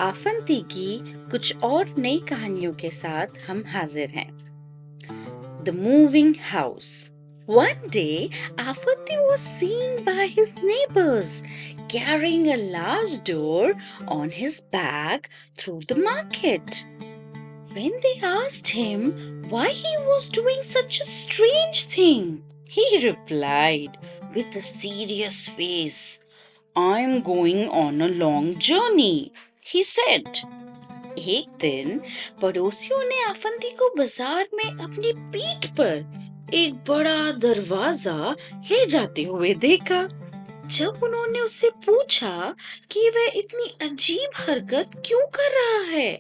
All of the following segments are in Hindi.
आफंती की कुछ और नई कहानियों के साथ हम हाजिर हैं। The Moving House. One day, Afanti was seen by his neighbors carrying a large door on his back through the market. When they asked him why he was doing such a strange thing, he replied with a serious face, I'm going on a long journey, he said. एक दिन पड़ोसियों ने आफंती को बाजार में अपनी पीठ पर एक बड़ा दरवाजा ले जाते हुए देखा। जब उन्होंने उससे पूछा कि वह इतनी अजीब हरकत क्यों कर रहा है,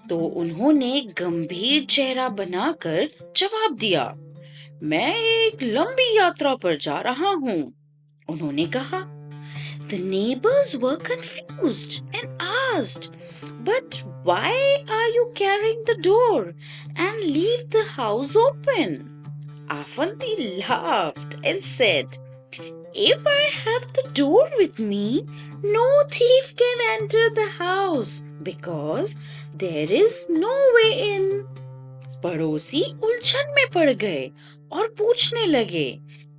तो उन्होंने गंभीर चेहरा बनाकर जवाब दिया, मैं एक लंबी यात्रा पर जा रहा हूँ। उन्होंने कहा। The neighbors were confused and asked, but why are you carrying the door and leave the house open? Afanti laughed and said, if I have the door with me, no thief can enter the house because there is no way in. पड़ोसी उलझन में पड़ गए और पूछने लगे,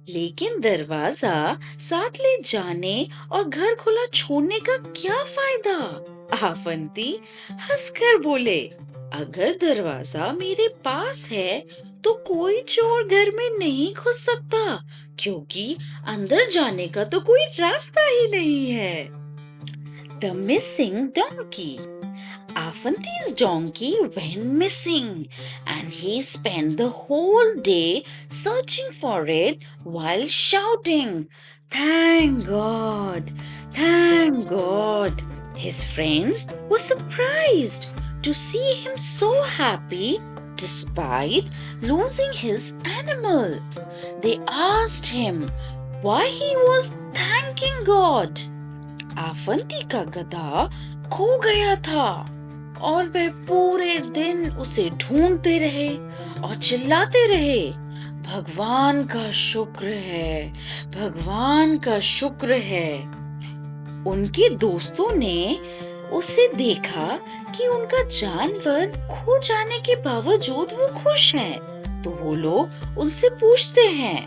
लेकिन दरवाजा साथ ले जाने और घर खुला छोड़ने का क्या फायदा? आफंती हंसकर बोले, अगर दरवाजा मेरे पास है तो कोई चोर घर में नहीं घुस सकता, क्योंकि अंदर जाने का तो कोई रास्ता ही नहीं है। The Missing Donkey. Afanti's donkey went missing and he spent the whole day searching for it while shouting, Thank God! Thank God! His friends were surprised to see him so happy despite losing his animal. They asked him why he was thanking God. आफंती का गधा खो गया था और वे पूरे दिन उसे ढूंढते रहे और चिल्लाते रहे, भगवान का शुक्र है, भगवान का शुक्र है। उनके दोस्तों ने उसे देखा कि उनका जानवर खो जाने के बावजूद वो खुश हैं, तो वो लोग उनसे पूछते हैं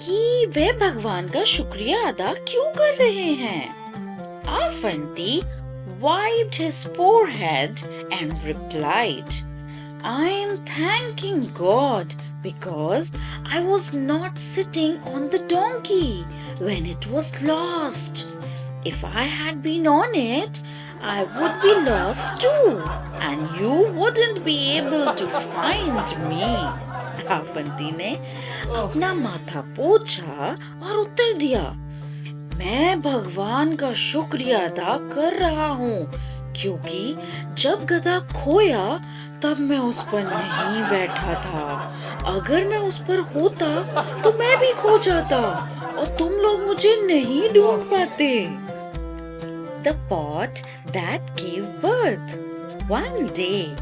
कि वे भगवान का शुक्रिया अदा क्यों कर रहे हैं। Afanti wiped his forehead and replied, I am thanking God because I was not sitting on the donkey when it was lost. If I had been on it, I would be lost too, and you wouldn't be able to find me. आफंती ने अपना माथा पोंछा और उत्तर दिया, मैं भगवान का शुक्रिया अदा कर रहा हूँ, क्योंकि जब गधा खोया तब मैं उस पर नहीं बैठा था। अगर मैं उस पर होता तो मैं भी खो जाता और तुम लोग मुझे नहीं ढूंढ पाते। The pot that gave birth. One day,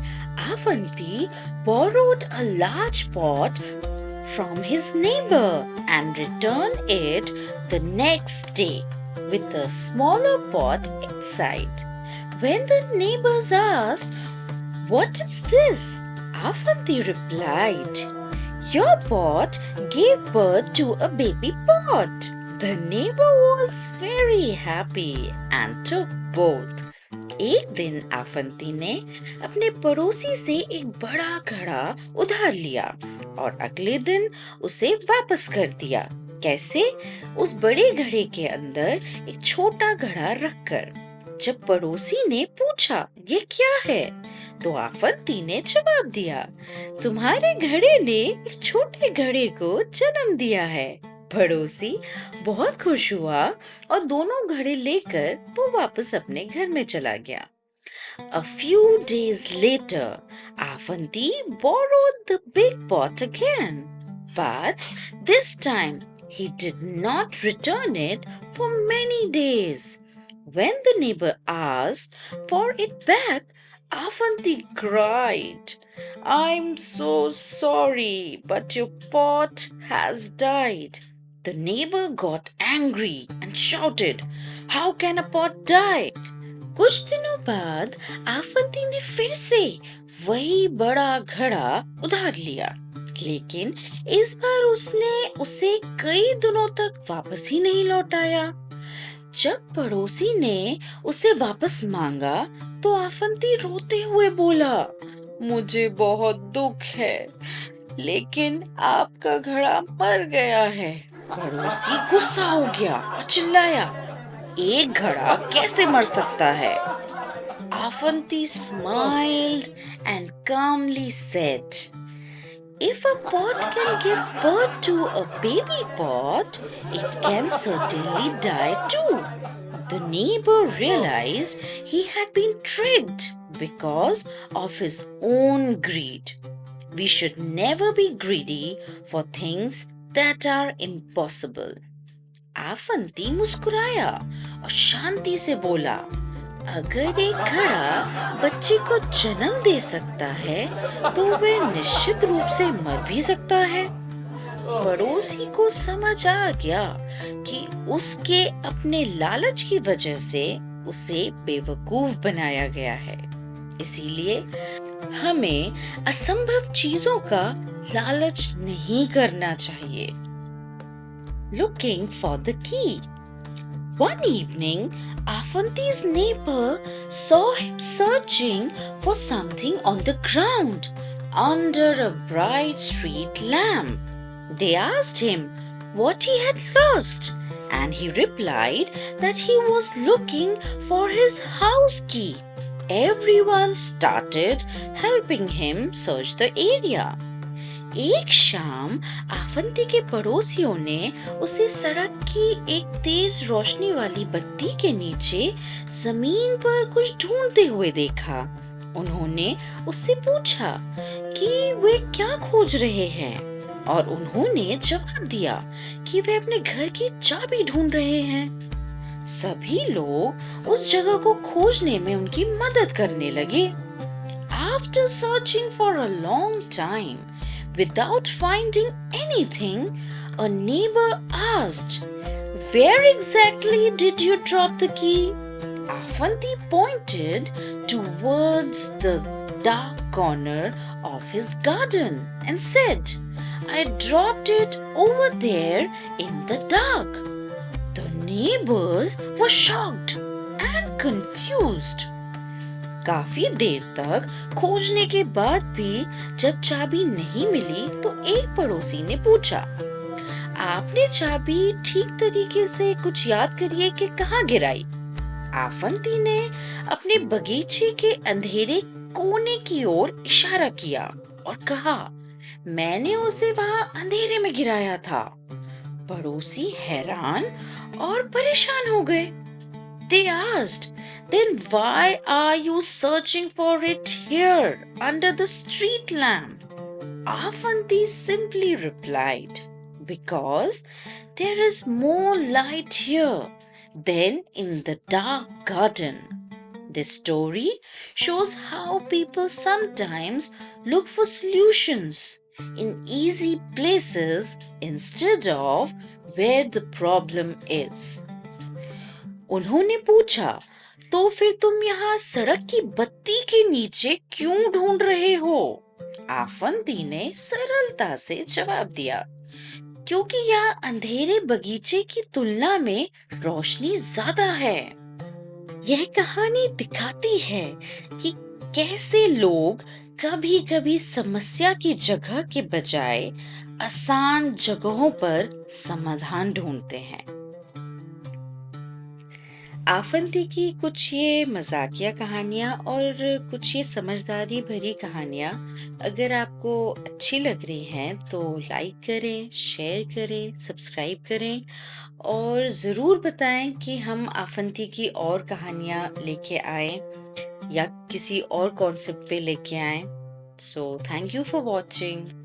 Afanti borrowed a large pot from his neighbor and returned it the next day with a smaller pot inside. When the neighbors asked, what is this? Afanti replied, your pot gave birth to a baby pot. The neighbor was very happy and took both. एक दिन आफंती ने अपने पड़ोसी से एक बड़ा घड़ा उधार लिया और अगले दिन उसे वापस कर दिया। कैसे? उस बड़े घड़े के अंदर एक छोटा घड़ा रखकर। जब पड़ोसी ने पूछा ये क्या है, तो आफंती ने जवाब दिया, तुम्हारे घड़े ने एक छोटे घड़े को जन्म दिया है। पड़ोसी बहुत खुश हुआ और दोनों घड़े लेकर वो वापस अपने घर में चला गया। A few days later, Afanti borrowed the big pot again, but this time he did not return it for many days. When the neighbor asked for it back, Afanti cried, I'm so sorry, but your pot has died. The neighbor got angry and shouted, how can a pot die? कुछ दिनों बाद आफंती ने फिर से वही बड़ा घड़ा उधार लिया, लेकिन इस बार उसने उसे कई दिनों तक वापस ही नहीं लौटाया। जब पड़ोसी ने उसे वापस मांगा, तो आफंती रोते हुए बोला, मुझे बहुत दुख है, लेकिन आपका घड़ा मर गया है। पड़ोसी गुस्सा हो गया और चिल्लाया, एक घड़ा कैसे मर सकता है? Avanti smiled and calmly said, if a pot can give birth to a baby pot, it can certainly die too. The neighbor realized he had been tricked because of his own greed. We should never be greedy for things that are impossible. आफंती मुस्कुराया और शांति से बोला, अगर एक घड़ा बच्चे को जन्म दे सकता है, तो वह निश्चित रूप से मर भी सकता है। पड़ोसी को समझ आ गया कि उसके अपने लालच की वजह से उसे बेवकूफ बनाया गया है। इसीलिए हमें असंभव चीजों का लालच नहीं करना चाहिए। Looking for the key. One evening, Afanti's neighbor saw him searching for something on the ground under a bright street lamp. They asked him what he had lost, and he replied that he was looking for his house key. Everyone started helping him search the area. एक शाम आफंती के पड़ोसियों ने उसे सड़क की एक तेज रोशनी वाली बत्ती के नीचे जमीन पर कुछ ढूंढते हुए देखा। उन्होंने उससे पूछा कि वे क्या खोज रहे हैं, और उन्होंने जवाब दिया कि वे अपने घर की चाबी ढूंढ रहे हैं। सभी लोग उस जगह को खोजने में उनकी मदद करने लगे। After searching for a long time, without finding anything, a neighbor asked, where exactly did you drop the key? Afanti pointed towards the dark corner of his garden and said, I dropped it over there in the dark. The neighbors were shocked and confused. काफी देर तक खोजने के बाद भी जब चाबी नहीं मिली, तो एक पड़ोसी ने पूछा, आपने चाबी ठीक तरीके से कुछ याद करिए कि कहाँ गिराई? आफंती ने अपने बगीचे के अंधेरे कोने की ओर इशारा किया और कहा, मैंने उसे वहां अंधेरे में गिराया था। पड़ोसी हैरान और परेशान हो गए। They asked, then why are you searching for it here under the street lamp? Afanti simply replied, because there is more light here than in the dark garden. This story shows how people sometimes look for solutions in easy places instead of where the problem is. उन्होंने पूछा, तो फिर तुम यहाँ सड़क की बत्ती के नीचे क्यों ढूंढ रहे हो? आफंती ने सरलता से जवाब दिया, क्योंकि यहाँ अंधेरे बगीचे की तुलना में रोशनी ज्यादा है। यह कहानी दिखाती है कि कैसे लोग कभी-कभी समस्या की जगह के बजाय आसान जगहों पर समाधान ढूंढते हैं। आफंती की कुछ ये मजाकिया कहानियाँ और कुछ ये समझदारी भरी कहानियाँ अगर आपको अच्छी लग रही हैं, तो लाइक करें, शेयर करें, सब्सक्राइब करें और ज़रूर बताएं कि हम आफंती की और कहानियाँ लेके आएं या किसी और कॉन्सेप्ट पे लेके आएं। So thank you for watching.